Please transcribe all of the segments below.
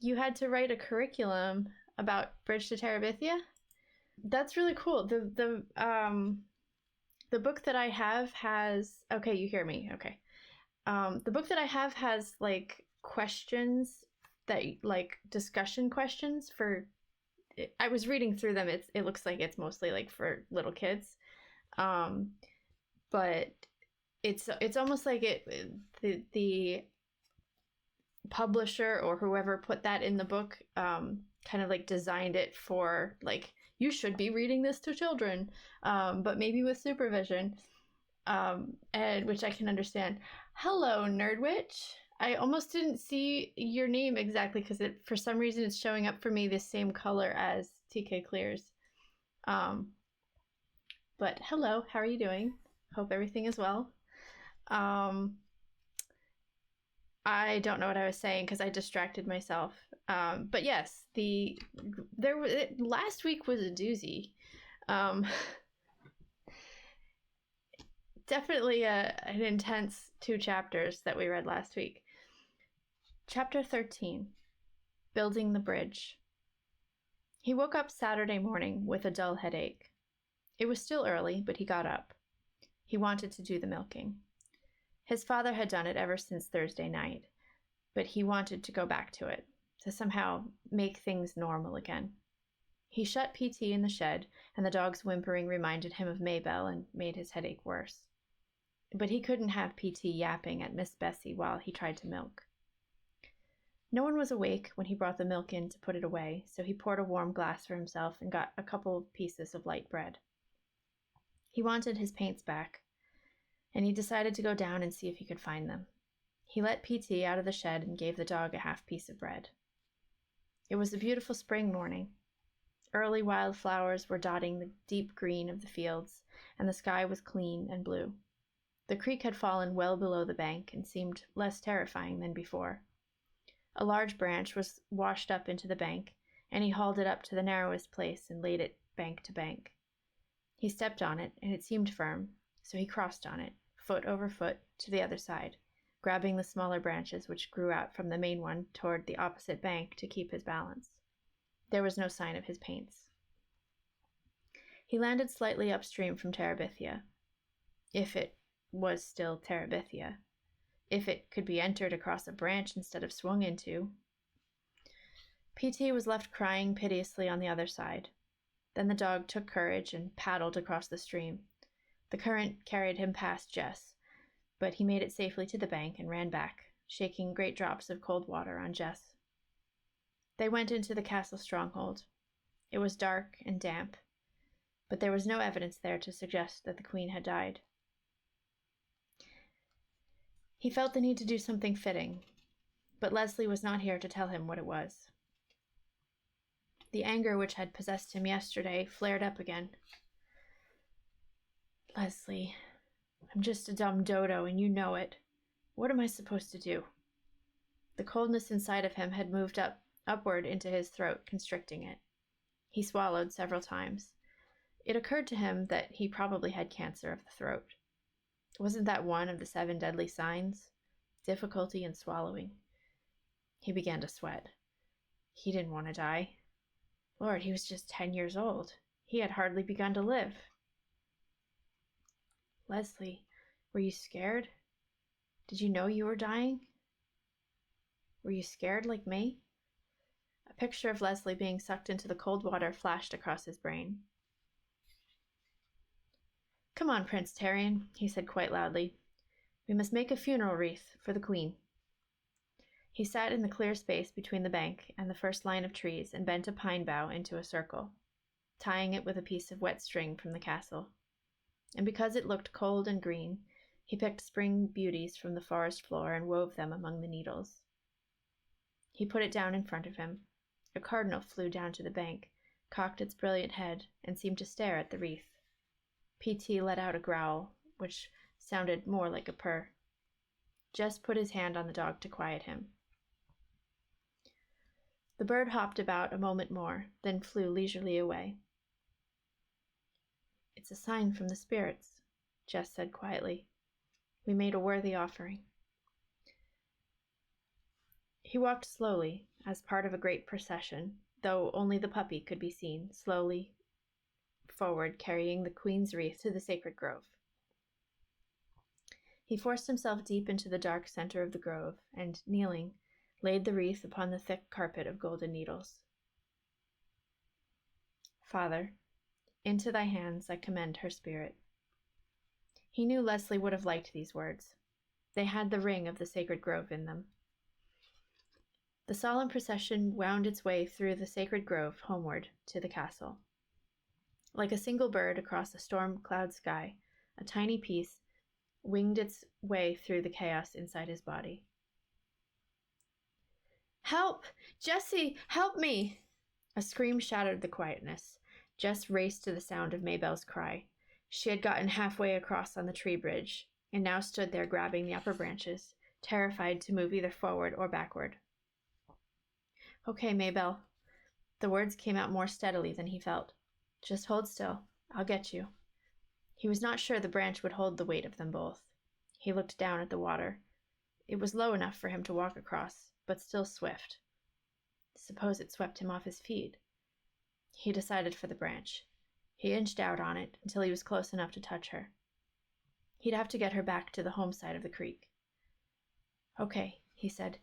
you had to write a curriculum about Bridge to Terabithia? That's really cool. The book that I have has, okay, you hear me. Okay. The book that I have has like questions that like discussion questions for, I was reading through them. It looks like it's mostly like for little kids. But it's almost like the publisher or whoever put that in the book kind of like designed it for like, you should be reading this to children, but maybe with supervision, and which I can understand. Hello, Nerdwitch. I almost didn't see your name exactly because for some reason it's showing up for me the same color as TK Clears. But hello, how are you doing? Hope everything is well. I don't know what I was saying because I distracted myself. But yes, last week was a doozy. Definitely an intense 2 chapters that we read last week. Chapter 13, Building the Bridge. He woke up Saturday morning with a dull headache. It was still early, but he got up. He wanted to do the milking. His father had done it ever since Thursday night, but he wanted to go back to it, to somehow make things normal again. He shut PT in the shed, and the dog's whimpering reminded him of Maybelle and made his headache worse. But he couldn't have PT yapping at Miss Bessie while he tried to milk. No one was awake when he brought the milk in to put it away, so he poured a warm glass for himself and got a couple of pieces of light bread. He wanted his paints back, and he decided to go down and see if he could find them. He let PT out of the shed and gave the dog a half piece of bread. It was a beautiful spring morning. Early wild flowers were dotting the deep green of the fields, and the sky was clean and blue. The creek had fallen well below the bank and seemed less terrifying than before. A large branch was washed up into the bank, and he hauled it up to the narrowest place and laid it bank to bank. He stepped on it, and it seemed firm, so he crossed on it, foot over foot, to the other side, grabbing the smaller branches which grew out from the main one toward the opposite bank to keep his balance. There was no sign of his paints. He landed slightly upstream from Terabithia, if it was still Terabithia, if it could be entered across a branch instead of swung into. PT was left crying piteously on the other side. Then the dog took courage and paddled across the stream. The current carried him past Jess, but he made it safely to the bank and ran back, shaking great drops of cold water on Jess. They went into the castle stronghold. It was dark and damp, but there was no evidence there to suggest that the queen had died. He felt the need to do something fitting, but Leslie was not here to tell him what it was. The anger which had possessed him yesterday flared up again. Leslie, I'm just a dumb dodo, and you know it. What am I supposed to do? The coldness inside of him had moved upward into his throat, constricting it. He swallowed several times. It occurred to him that he probably had cancer of the throat. Wasn't that one of the 7 deadly signs? Difficulty in swallowing. He began to sweat. He didn't want to die. Lord, he was just 10 years old. He had hardly begun to live. Leslie, were you scared? Did you know you were dying? Were you scared like me? A picture of Leslie being sucked into the cold water flashed across his brain. Come on, Prince Tarian, he said quite loudly. We must make a funeral wreath for the queen. He sat in the clear space between the bank and the first line of trees and bent a pine bough into a circle, tying it with a piece of wet string from the castle. And because it looked cold and green, he picked spring beauties from the forest floor and wove them among the needles. He put it down in front of him. A cardinal flew down to the bank, cocked its brilliant head, and seemed to stare at the wreath. PT let out a growl, which sounded more like a purr. Jess put his hand on the dog to quiet him. The bird hopped about a moment more, then flew leisurely away. It's a sign from the spirits, Jess said quietly. We made a worthy offering. He walked slowly, as part of a great procession, though only the puppy could be seen, slowly forward, carrying the queen's wreath to the sacred grove. He forced himself deep into the dark center of the grove, and, kneeling, laid the wreath upon the thick carpet of golden needles. Father, into thy hands I commend her spirit. He knew Leslie would have liked these words. They had the ring of the sacred grove in them. The solemn procession wound its way through the sacred grove homeward to the castle. Like a single bird across a storm-cloud sky, a tiny piece winged its way through the chaos inside his body. "Help! Jessie, help me!" A scream shattered the quietness. Jess raced to the sound of Maybelle's cry. She had gotten halfway across on the tree bridge, and now stood there grabbing the upper branches, terrified to move either forward or backward. "Okay, Maybelle." The words came out more steadily than he felt. "Just hold still. I'll get you." He was not sure the branch would hold the weight of them both. He looked down at the water. It was low enough for him to walk across, but still swift. Suppose it swept him off his feet. He decided for the branch. He inched out on it until he was close enough to touch her. He'd have to get her back to the home side of the creek. "Okay," he said.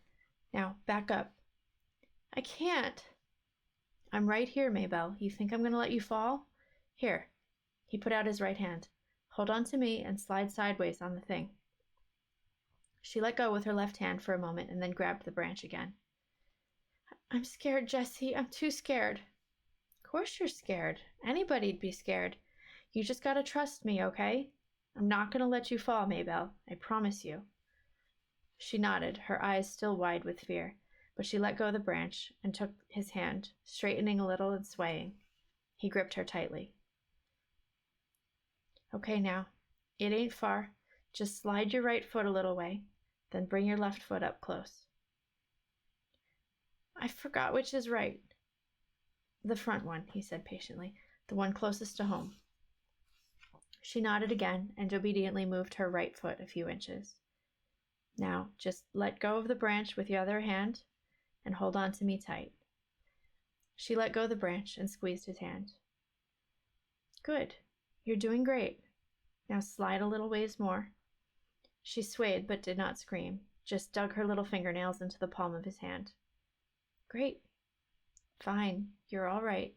"Now, back up." "I can't." "I'm right here, Maybelle. You think I'm going to let you fall? Here." He put out his right hand. "Hold on to me and slide sideways on the thing." She let go with her left hand for a moment and then grabbed the branch again. "I'm scared, Jessie. I'm too scared." "Of course you're scared. Anybody'd be scared. You just gotta trust me, okay? I'm not gonna let you fall, Maybelle. I promise you." She nodded, her eyes still wide with fear, but she let go of the branch and took his hand, straightening a little and swaying. He gripped her tightly. "Okay now, it ain't far. Just slide your right foot a little way, then bring your left foot up close." "I forgot which is right." "The front one," he said patiently, "the one closest to home." She nodded again and obediently moved her right foot a few inches. "Now, just let go of the branch with your other hand and hold on to me tight." She let go of the branch and squeezed his hand. "Good. You're doing great. Now slide a little ways more." She swayed but did not scream, just dug her little fingernails into the palm of his hand. "Great. Fine. You're all right."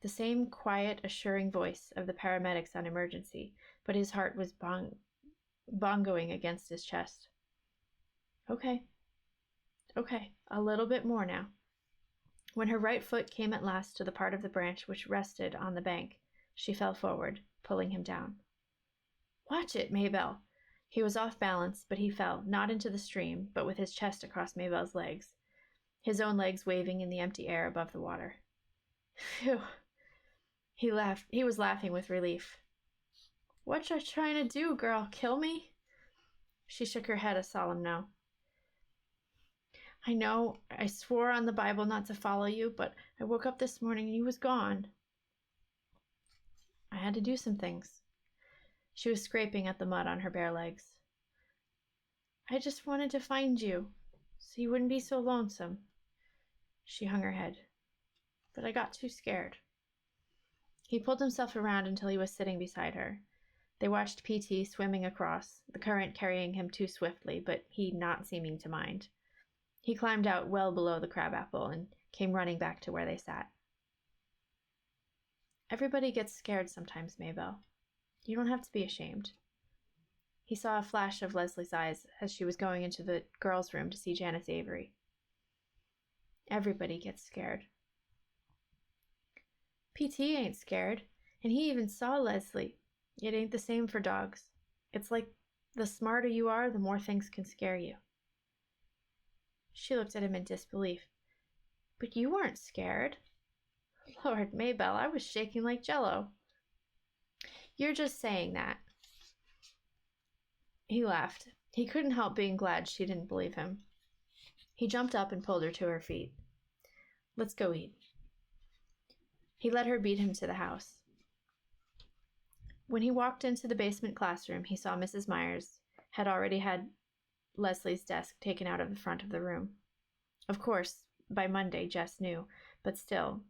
The same quiet, assuring voice of the paramedics on emergency, but his heart was bongoing against his chest. Okay, a little bit more now." When her right foot came at last to the part of the branch which rested on the bank, she fell forward, pulling him down. "Watch it, Maybelle." He was off balance, but he fell, not into the stream, but with his chest across Maybelle's legs, his own legs waving in the empty air above the water. "Phew." He laughed. He was laughing with relief. "What you trying to do, girl? Kill me?" She shook her head a solemn no. "I know, I swore on the Bible not to follow you, but I woke up this morning and you was gone." "I had to do some things." She was scraping at the mud on her bare legs. "I just wanted to find you, so you wouldn't be so lonesome." She hung her head. "But I got too scared." He pulled himself around until he was sitting beside her. They watched PT swimming across, the current carrying him too swiftly, but he not seeming to mind. He climbed out well below the crabapple and came running back to where they sat. "Everybody gets scared sometimes, Maybelle. You don't have to be ashamed." He saw a flash of Leslie's eyes as she was going into the girls' room to see Janice Avery. "Everybody gets scared." PT ain't scared, and he even saw Leslie. It ain't the same for dogs. It's like the smarter you are, the more things can scare you. She looked at him in disbelief. "But you weren't scared." "Lord, Maybelle, I was shaking like jello." "You're just saying that." He laughed. He couldn't help being glad she didn't believe him. He jumped up and pulled her to her feet. "Let's go eat." He let her beat him to the house. When he walked into the basement classroom, he saw Mrs. Myers had already had Leslie's desk taken out of the front of the room. Of course, by Monday, Jess knew, but still,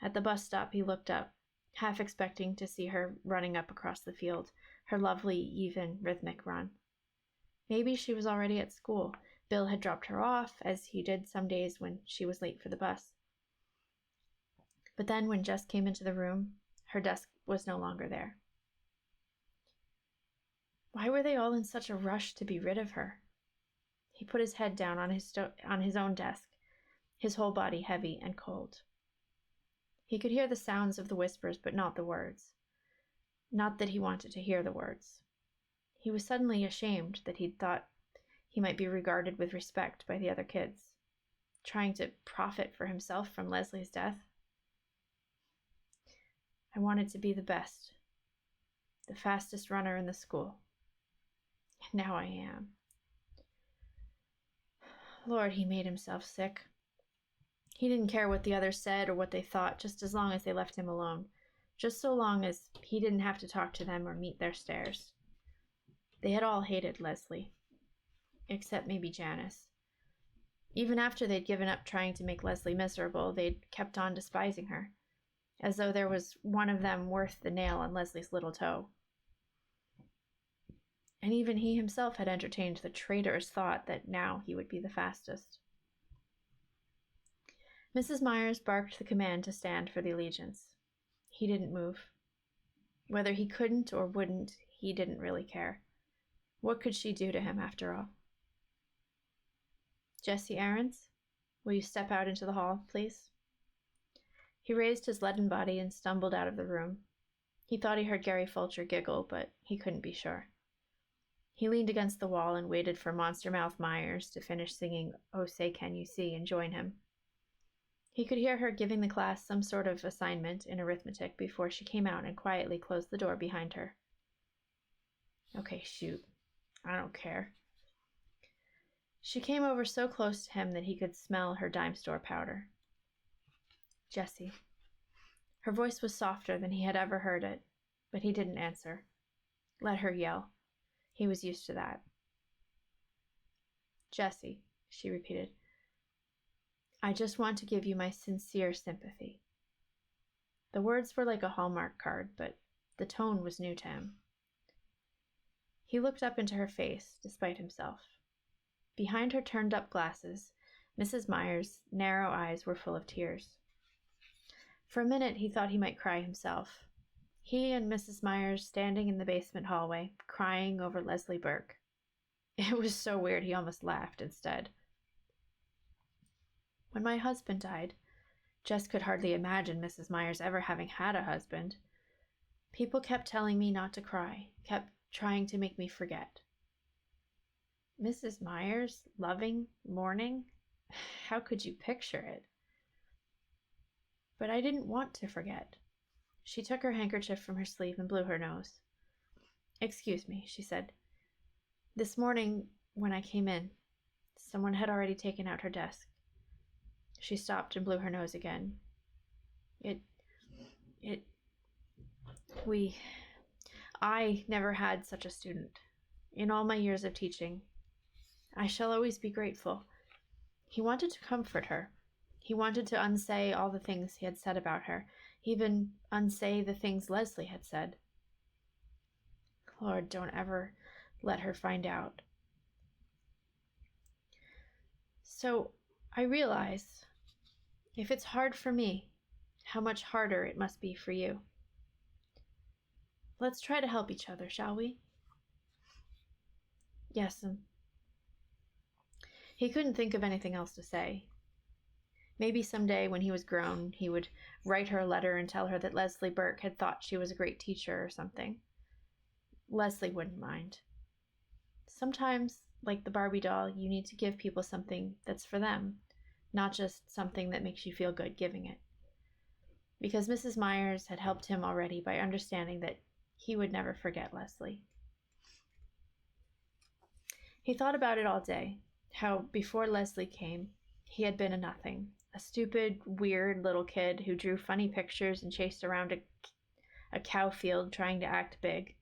at the bus stop he looked up, half expecting to see her running up across the field, her lovely, even, rhythmic run. Maybe she was already at school. Bill had dropped her off, as he did some days when she was late for the bus. But then when Jess came into the room, her desk was no longer there. Why were they all in such a rush to be rid of her? He put his head down on his own desk, his whole body heavy and cold. He could hear the sounds of the whispers, but not the words. Not that he wanted to hear the words. He was suddenly ashamed that he'd thought he might be regarded with respect by the other kids, trying to profit for himself from Leslie's death. I wanted to be the best, the fastest runner in the school. And now I am. Lord, he made himself sick. He didn't care what the others said or what they thought, just as long as they left him alone, just so long as he didn't have to talk to them or meet their stares. They had all hated Leslie, except maybe Janice. Even after they'd given up trying to make Leslie miserable, they'd kept on despising her, as though there was one of them worth the nail on Leslie's little toe. And even he himself had entertained the traitorous thought that now he would be the fastest. Mrs. Myers barked the command to stand for the allegiance. He didn't move. Whether he couldn't or wouldn't, he didn't really care. What could she do to him, after all? Jesse Aarons, will you step out into the hall, please? He raised his leaden body and stumbled out of the room. He thought he heard Gary Fulcher giggle, but he couldn't be sure. He leaned against the wall and waited for Monster Mouth Myers to finish singing "Oh Say Can You See" and join him. He could hear her giving the class some sort of assignment in arithmetic before she came out and quietly closed the door behind her. Okay, shoot. I don't care. She came over so close to him that he could smell her dime store powder. Jessie. Her voice was softer than he had ever heard it, but he didn't answer. Let her yell. He was used to that. Jessie, she repeated. I just want to give you my sincere sympathy. The words were like a Hallmark card, but the tone was new to him. He looked up into her face, despite himself. Behind her turned-up glasses, Mrs. Myers' narrow eyes were full of tears. For a minute, he thought he might cry himself. He and Mrs. Myers standing in the basement hallway, crying over Leslie Burke. It was so weird he almost laughed instead. When my husband died, Jess could hardly imagine Mrs. Myers ever having had a husband. People kept telling me not to cry, kept trying to make me forget. Mrs. Myers, loving, mourning? How could you picture it? But I didn't want to forget. She took her handkerchief from her sleeve and blew her nose. Excuse me, she said. This morning, when I came in, someone had already taken out her desk. She stopped and blew her nose again. I never had such a student. In all my years of teaching, I shall always be grateful. He wanted to comfort her. He wanted to unsay all the things he had said about her, even unsay the things Leslie had said. Lord, don't ever let her find out. So I realize, if it's hard for me, how much harder it must be for you. Let's try to help each other, shall we? Yes'm. He couldn't think of anything else to say. Maybe someday, when he was grown, he would write her a letter and tell her that Leslie Burke had thought she was a great teacher or something. Leslie wouldn't mind. Sometimes, like the Barbie doll, you need to give people something that's for them, not just something that makes you feel good giving it. Because Mrs. Myers had helped him already by understanding that he would never forget Leslie. He thought about it all day, how before Leslie came, he had been a nothing, a stupid, weird little kid who drew funny pictures and chased around a cow field trying to act big,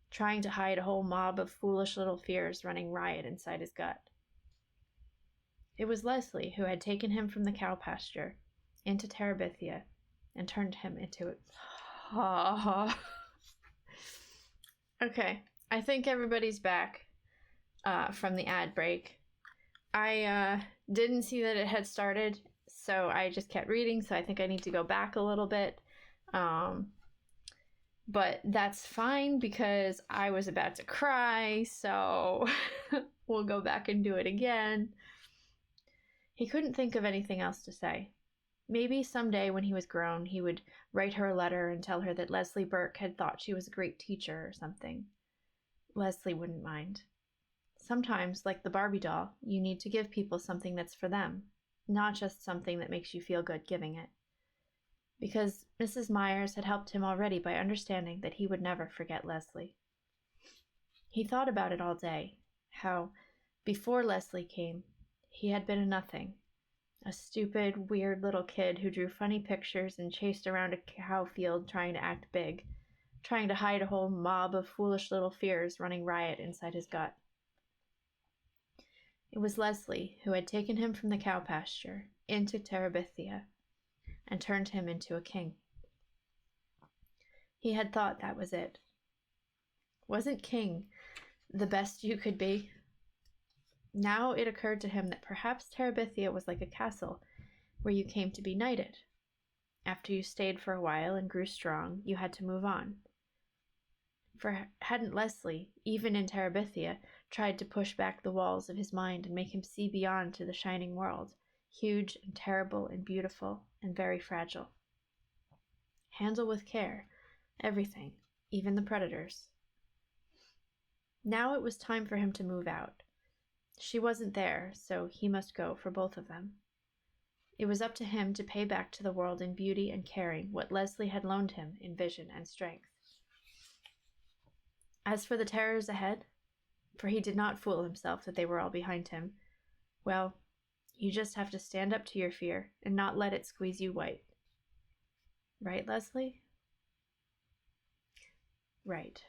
trying to hide a whole mob of foolish little fears running riot inside his gut. It was Leslie who had taken him from the cow pasture into Terabithia and turned him into it. Okay, I think everybody's back from the ad break. I didn't see that it had started, so I just kept reading, so I think I need to go back a little bit. But that's fine because I was about to cry, so we'll go back and do it again. He couldn't think of anything else to say. Maybe someday when he was grown, he would write her a letter and tell her that Leslie Burke had thought she was a great teacher or something. Leslie wouldn't mind. Sometimes, like the Barbie doll, you need to give people something that's for them, not just something that makes you feel good giving it. Because Mrs. Myers had helped him already by understanding that he would never forget Leslie. He thought about it all day, how, before Leslie came, he had been a nothing, a stupid, weird little kid who drew funny pictures and chased around a cow field trying to act big, trying to hide a whole mob of foolish little fears running riot inside his gut. It was Leslie who had taken him from the cow pasture into Terabithia and turned him into a king. He had thought that was it. Wasn't king the best you could be? Now it occurred to him that perhaps Terabithia was like a castle where you came to be knighted. After you stayed for a while and grew strong, you had to move on. For hadn't Leslie, even in Terabithia, tried to push back the walls of his mind and make him see beyond to the shining world, huge and terrible and beautiful and very fragile? Handle with care everything, even the predators. Now it was time for him to move out. She wasn't there, so he must go for both of them. It was up to him to pay back to the world in beauty and caring what Leslie had loaned him in vision and strength. As for the terrors ahead, for he did not fool himself that they were all behind him, well, you just have to stand up to your fear and not let it squeeze you white. Right, Leslie? Right.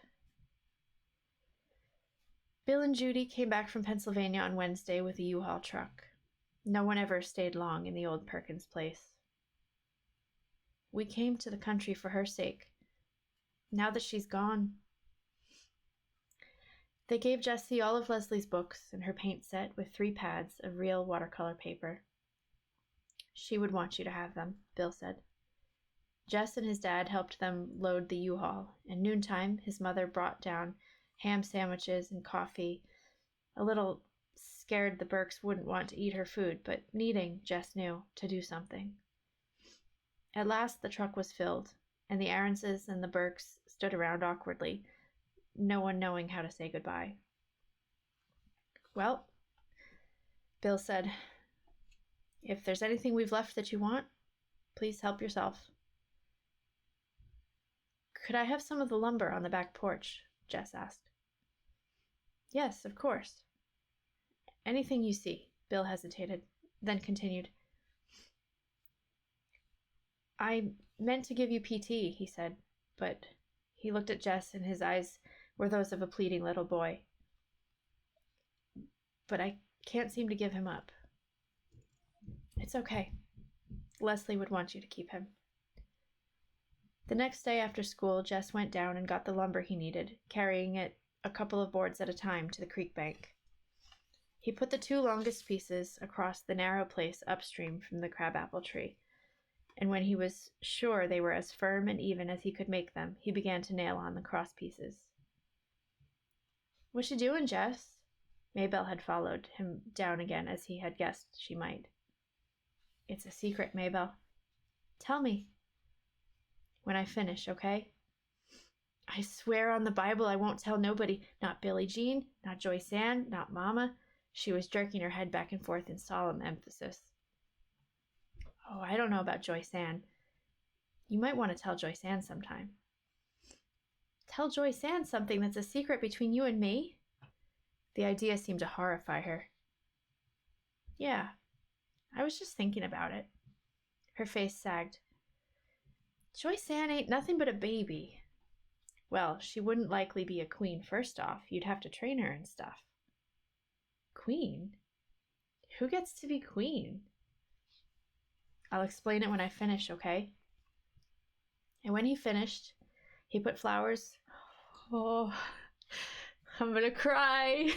Bill and Judy came back from Pennsylvania on Wednesday with a U-Haul truck. No one ever stayed long in the old Perkins place. We came to the country for her sake. Now that she's gone. They gave Jessie all of Leslie's books and her paint set with 3 pads of real watercolor paper. She would want you to have them, Bill said. Jess and his dad helped them load the U-Haul, and noontime his mother brought down ham sandwiches and coffee, a little scared the Burkes wouldn't want to eat her food, but needing, Jess knew, to do something. At last the truck was filled, and the Aaronses and the Burkes stood around awkwardly, no one knowing how to say goodbye. Well, Bill said, if there's anything we've left that you want, please help yourself. Could I have some of the lumber on the back porch? Jess asked. Yes, of course. Anything you see, Bill hesitated, then continued. I meant to give you PT, he said, but he looked at Jess and his eyes were those of a pleading little boy. But I can't seem to give him up. It's okay. Leslie would want you to keep him. The next day after school, Jess went down and got the lumber he needed, carrying it a couple of boards at a time to the creek bank. He put the 2 longest pieces across the narrow place upstream from the crabapple tree, and when he was sure they were as firm and even as he could make them, he began to nail on the cross pieces. What's you doing, Jess? Maybelle had followed him down again as he had guessed she might. It's a secret, Maybelle. Tell me. When I finish, okay? I swear on the Bible I won't tell nobody, not Billie Jean, not Joyce Ann, not Mama. She was jerking her head back and forth in solemn emphasis. Oh, I don't know about Joyce Ann. You might want to tell Joyce Ann sometime. Tell Joyce Ann something that's a secret between you and me? The idea seemed to horrify her. Yeah, I was just thinking about it. Her face sagged. Joyce Ann ain't nothing but a baby. Well, she wouldn't likely be a queen first off. You'd have to train her and stuff. Queen? Who gets to be queen? I'll explain it when I finish, okay? And when he finished, he put flowers. Oh, I'm gonna cry.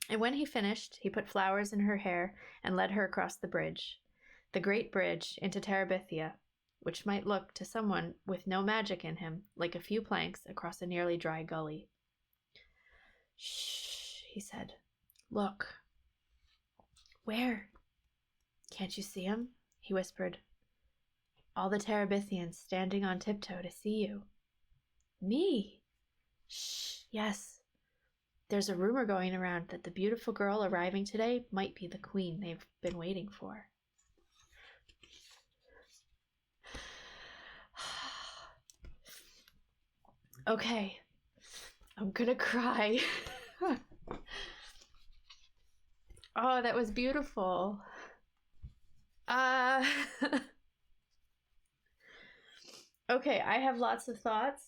And when he finished, he put flowers in her hair and led her across the bridge, the great bridge into Terabithia, which might look to someone with no magic in him like a few planks across a nearly dry gully. Shh, he said. Look. Where? Can't you see him? He whispered. All the Terabithians standing on tiptoe to see you. Me? Shh, yes. There's a rumor going around that the beautiful girl arriving today might be the queen they've been waiting for. Okay, I'm gonna cry. Oh, that was beautiful. Okay, I have lots of thoughts.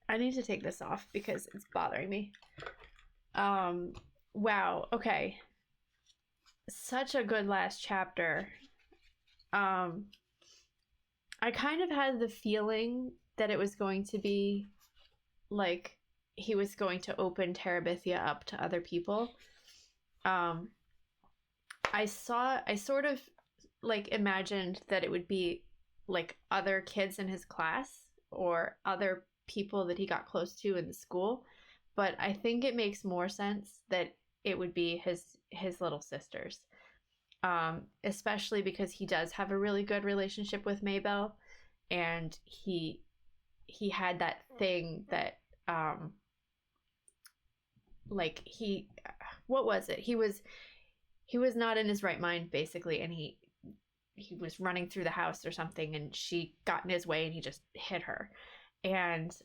I need to take this off because it's bothering me. Wow, okay. Such a good last chapter. I kind of had the feeling that it was going to be like he was going to open Terabithia up to other people. I sort of like imagined that it would be like other kids in his class or other people that he got close to in the school, but I think it makes more sense that it would be his little sisters, especially because he does have a really good relationship with Maybelle, and he had that thing that like what was it? He was not in his right mind basically, and he was running through the house or something, and she got in his way and he just hit her. And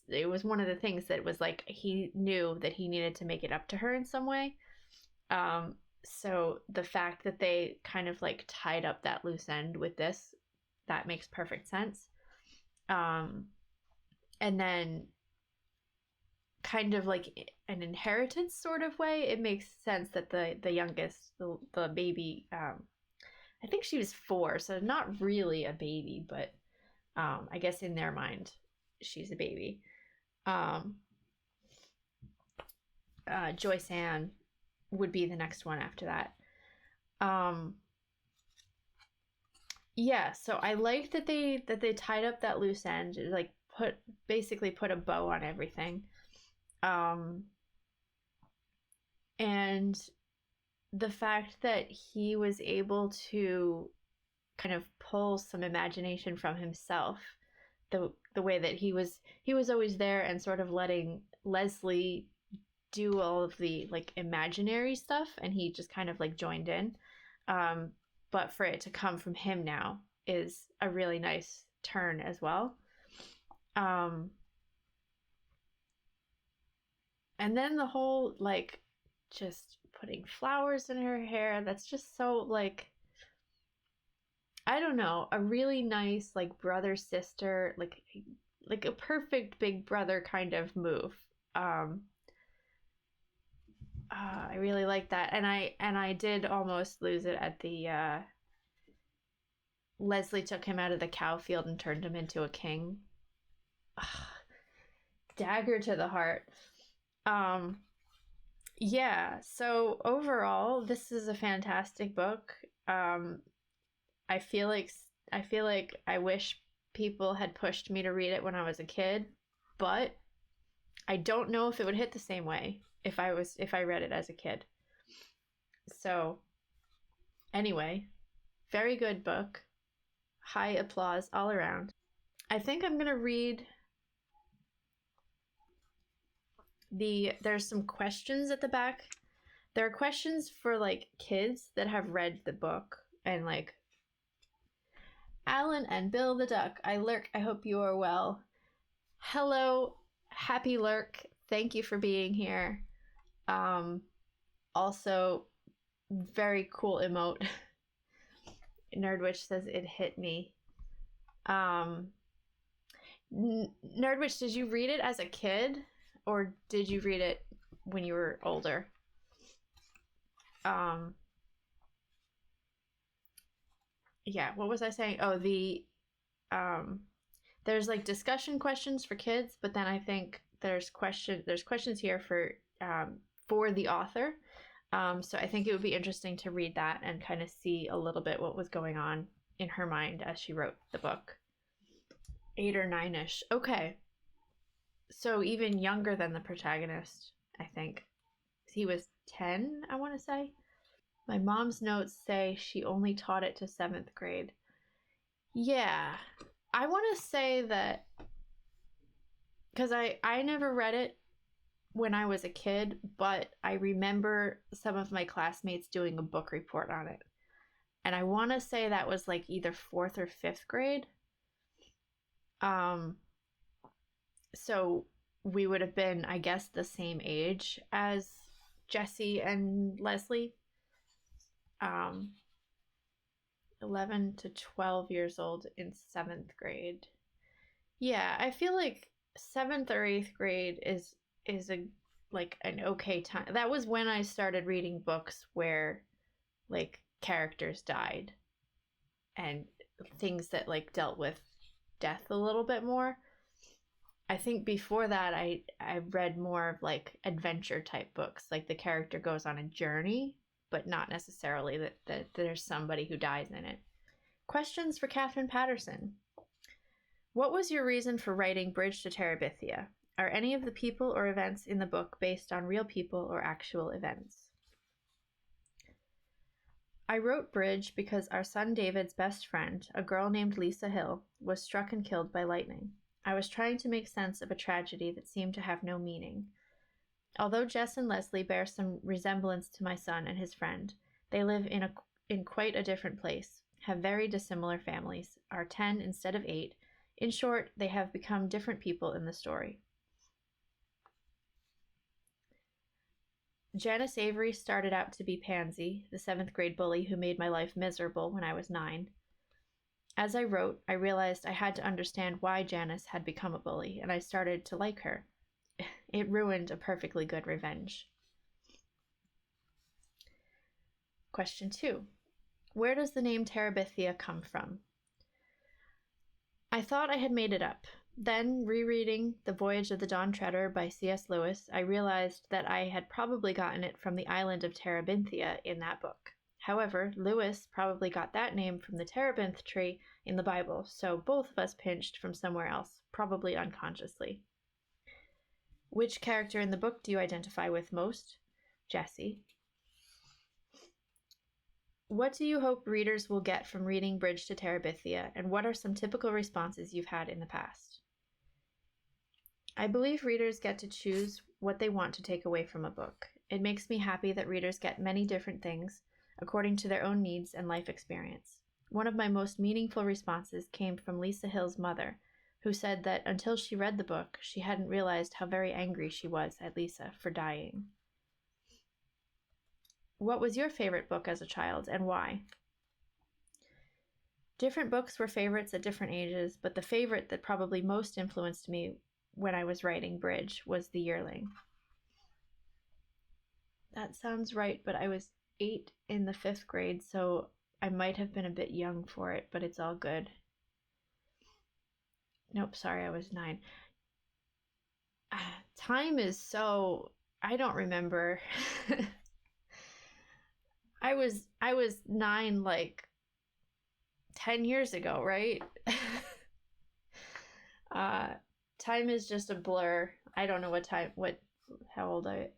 it was one of the things that was like he knew that he needed to make it up to her in some way. So the fact that they kind of like tied up that loose end with this, that makes perfect sense. And then kind of like an inheritance sort of way, it makes sense that the youngest, the baby, I think she was 4, so not really a baby, but I guess in their mind, she's a baby. Joyce Ann would be the next one after that. Yeah, so I liked that they tied up that loose end, like basically put a bow on everything. And the fact that he was able to kind of pull some imagination from himself, the way that he was always there and sort of letting Leslie do all of the like imaginary stuff, and he just kind of like joined in. But for it to come from him now is a really nice turn as well. And then the whole like just putting flowers in her hair, that's just so like, I don't know, a really nice like brother sister, like a perfect big brother kind of move. I really like that, and I did almost lose it at the Leslie took him out of the cow field and turned him into a king. Dagger to the heart. Yeah, so overall this is a fantastic book. I feel like I wish people had pushed me to read it when I was a kid, but I don't know if it would hit the same way if I read it as a kid. So anyway, very good book. High applause all around. I think I'm going to read there's some questions at the back. There are questions for like kids that have read the book, and like Alan and Bill the Duck. I lurk. I hope you are well. Hello, happy lurk. Thank you for being here. Also, very cool emote. Nerdwitch says it hit me. Um, Nerdwitch, did you read it as a kid, or did you read it when you were older? Yeah, what was I saying? Oh, there's like discussion questions for kids, but then I think there's questions here for the author. So I think it would be interesting to read that and kind of see a little bit what was going on in her mind as she wrote the book. 8 or 9ish. Okay. So even younger than the protagonist, I think. He was 10, I want to say. My mom's notes say she only taught it to 7th grade. Yeah. I want to say that because I never read it when I was a kid, but I remember some of my classmates doing a book report on it. And I want to say that was like either 4th or 5th grade. So we would have been, I guess, the same age as Jessie and Leslie. 11 to 12 years old in 7th grade. Yeah, I feel like 7th or 8th grade is a like an okay time. That was when I started reading books where like characters died and things that like dealt with death a little bit more. I think before that I read more of like adventure type books, like the character goes on a journey, but not necessarily that there's somebody who dies in it. Questions for Katherine Paterson. What was your reason for writing Bridge to Terabithia? Are any of the people or events in the book based on real people or actual events? I wrote Bridge because our son David's best friend, a girl named Lisa Hill, was struck and killed by lightning. I was trying to make sense of a tragedy that seemed to have no meaning. Although Jess and Leslie bear some resemblance to my son and his friend, they live in quite a different place, have very dissimilar families, are 10 instead of 8. In short, they have become different people in the story. Janice Avery started out to be Pansy, the 7th grade bully who made my life miserable when I was 9. As I wrote, I realized I had to understand why Janice had become a bully, and I started to like her. It ruined a perfectly good revenge. Question 2. Where does the name Terabithia come from? I thought I had made it up. Then, rereading The Voyage of the Dawn Treader by C.S. Lewis, I realized that I had probably gotten it from the island of Terabithia in that book. However, Lewis probably got that name from the terebinth tree in the Bible, so both of us pinched from somewhere else, probably unconsciously. Which character in the book do you identify with most? Jessie. What do you hope readers will get from reading Bridge to Terabithia, and what are some typical responses you've had in the past? I believe readers get to choose what they want to take away from a book. It makes me happy that readers get many different things according to their own needs and life experience. One of my most meaningful responses came from Lisa Hill's mother, who said that until she read the book, she hadn't realized how very angry she was at Lisa for dying. What was your favorite book as a child, and why? Different books were favorites at different ages, but the favorite that probably most influenced me when I was writing Bridge was The Yearling. That sounds right, but I was 8 in the 5th grade, so I might have been a bit young for it, but it's all good. Nope, sorry, I was 9. Time is so... I don't remember. I was 9 like 10 years ago, right? Time is just a blur. I don't know how old I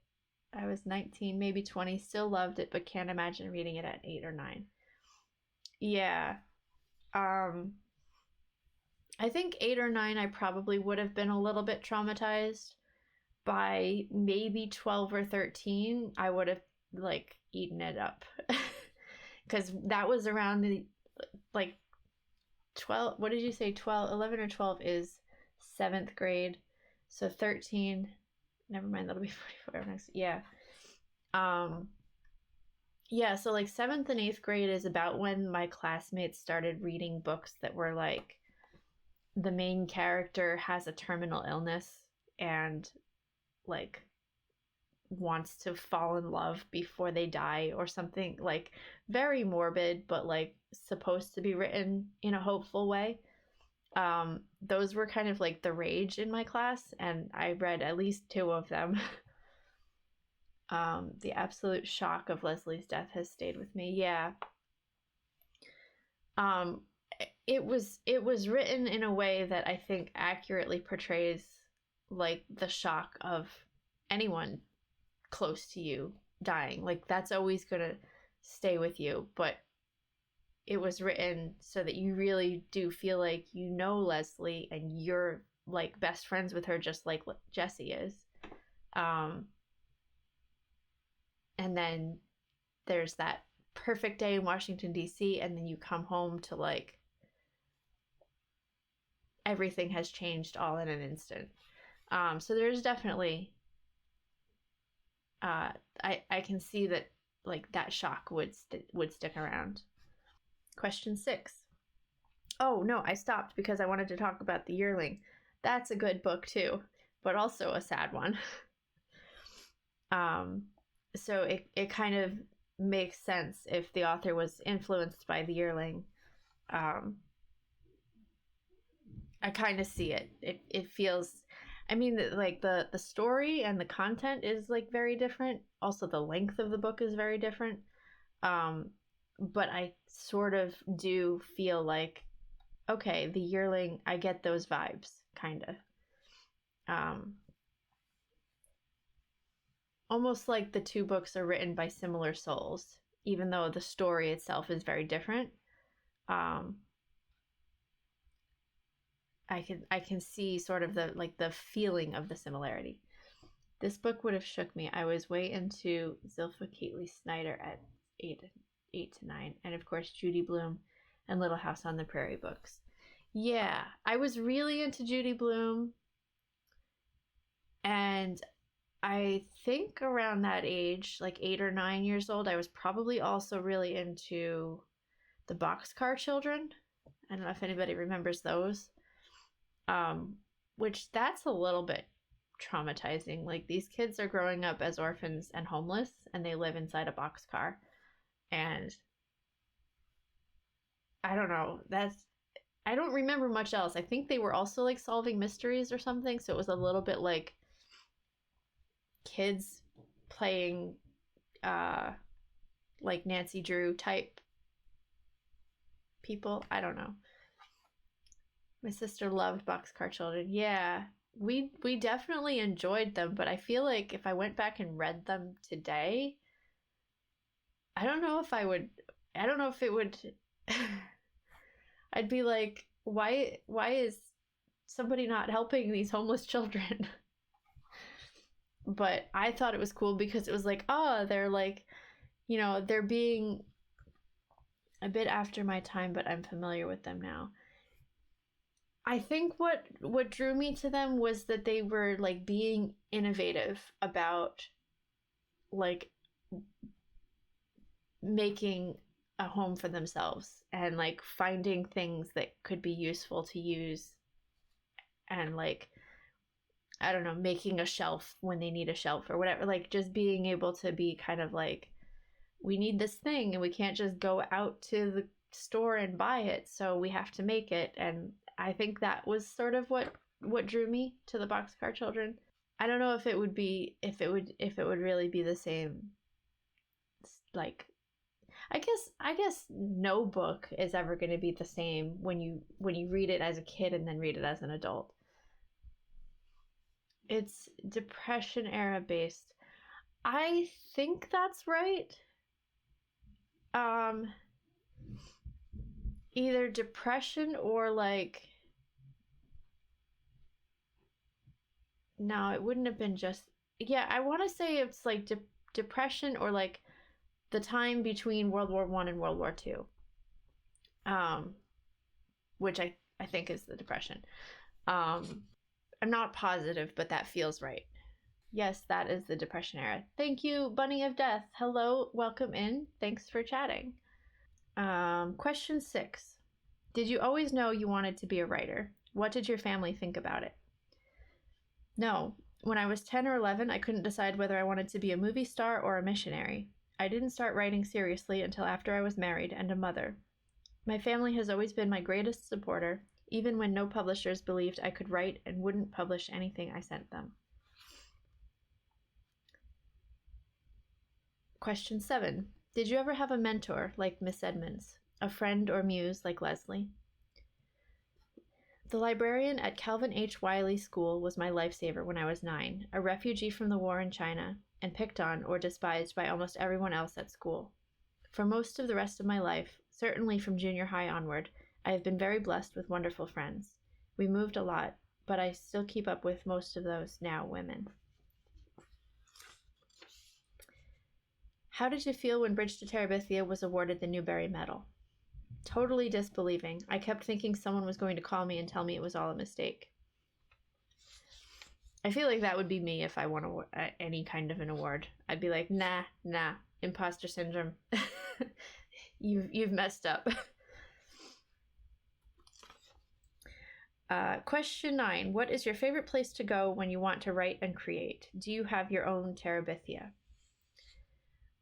was 19, maybe 20, still loved it, but can't imagine reading it at 8 or 9. Yeah. I think 8 or 9, I probably would have been a little bit traumatized. By maybe 12 or 13, I would have like eaten it up. Because that was around the like 12, what did you say? 12, 11 or 12 is 7th grade. So 13, never mind, that'll be 44 next. Yeah. Yeah, so like 7th and 8th grade is about when my classmates started reading books that were like the main character has a terminal illness and like wants to fall in love before they die or something, like very morbid, but like supposed to be written in a hopeful way. Those were kind of like the rage in my class, and I read at least 2 of them. The absolute shock of Leslie's death has stayed with me. Yeah. Um, it was written in a way that I think accurately portrays like the shock of anyone close to you dying. Like that's always gonna stay with you, but it was written so that you really do feel like you know Leslie and you're like best friends with her, just like Jessie is. And then there's that perfect day in Washington, D.C., and then you come home to like everything has changed all in an instant. So there's definitely, I can see that like that shock would stick around. Question 6. Oh no, I stopped because I wanted to talk about The Yearling. That's a good book too, but also a sad one. So it kind of makes sense if the author was influenced by The Yearling. I kind of see it. It feels, I mean, like the story and the content is like very different. Also, the length of the book is very different. But I sort of do feel like, okay, The Yearling, I get those vibes, kind of. Almost like the 2 books are written by similar souls, even though the story itself is very different. I can see sort of the like the feeling of the similarity. This book would have shook me. I was way into Zilpha Kately Snyder at 8 to 9, and of course Judy Blume and Little House on the Prairie books. Yeah, I was really into Judy Blume, and I think around that age, like 8 or 9 years old, I was probably also really into the Boxcar Children. I don't know if anybody remembers those. Which that's a little bit traumatizing. Like these kids are growing up as orphans and homeless, and they live inside a boxcar. And I don't know. I don't remember much else. I think they were also like solving mysteries or something. So it was a little bit like kids playing like Nancy Drew type people. I don't know. My sister loved Boxcar Children. Yeah, we definitely enjoyed them, but I feel like if I went back and read them today, I don't know if I would. I don't know if it would. I'd be like, why is somebody not helping these homeless children? But I thought it was cool because it was like, oh, they're like, they're being a bit after my time, but I'm familiar with them now. I think what drew me to them was that they were like being innovative about like making a home for themselves and like finding things that could be useful to use, and like I don't know, making a shelf when they need a shelf or whatever, like just being able to be kind of like, we need this thing and we can't just go out to the store and buy it, so we have to make it. And I think that was sort of what drew me to the Boxcar Children. I don't know if it would really be the same. Like, I guess no book is ever going to be the same when you read it as a kid and then read it as an adult. It's Depression era based. I think that's right. Either depression or like, no, it wouldn't have been just, yeah, I want to say it's like depression or like the time between World War I and World War II, which I think is the Depression. I'm not positive, but that feels right. Yes, that is the Depression era. Thank you, Bunny of Death. Hello, welcome in. Thanks for chatting. Question 6. Did you always know you wanted to be a writer? What did your family think about it? No. When I was 10 or 11, I couldn't decide whether I wanted to be a movie star or a missionary. I didn't start writing seriously until after I was married and a mother. My family has always been my greatest supporter, even when no publishers believed I could write and wouldn't publish anything I sent them. Question 7. Did you ever have a mentor like Miss Edmonds? A friend or muse like Leslie? The librarian at Calvin H. Wiley School was my lifesaver when I was 9, a refugee from the war in China, and picked on or despised by almost everyone else at school. For most of the rest of my life, certainly from junior high onward, I have been very blessed with wonderful friends. We moved a lot, but I still keep up with most of those now women. How did you feel when Bridge to Terabithia was awarded the Newbery Medal? Totally disbelieving. I kept thinking someone was going to call me and tell me it was all a mistake. I feel like that would be me if I won any kind of an award. I'd be like, nah, imposter syndrome. You've messed up. Question 9. What is your favorite place to go when you want to write and create? Do you have your own Terabithia?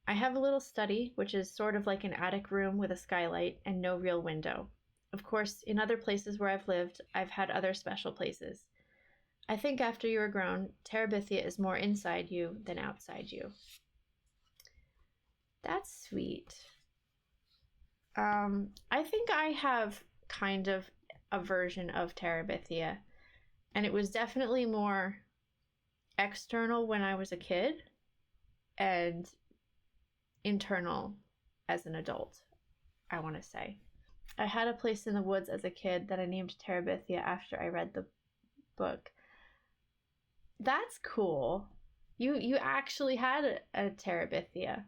I have a little study, which is sort of like an attic room with a skylight and no real window. Of course, in other places where I've lived, I've had other special places. I think after you are grown, Terabithia is more inside you than outside you. That's sweet. I think I have kind of a version of Terabithia, and it was definitely more external when I was a kid and internal as an adult, I want to say. I had a place in the woods as a kid that I named Terabithia after I read the book. That's cool. You actually had a Terabithia.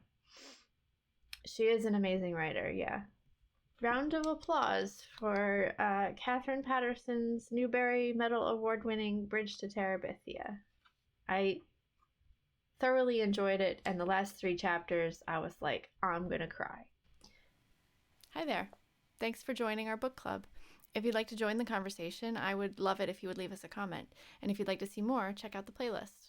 She is an amazing writer, yeah. Round of applause for Katherine Paterson's Newbery Medal Award-winning Bridge to Terabithia. I thoroughly enjoyed it, and the last 3 chapters, I was like, I'm gonna cry. Hi there. Thanks for joining our book club. If you'd like to join the conversation, I would love it if you would leave us a comment. And if you'd like to see more, check out the playlist.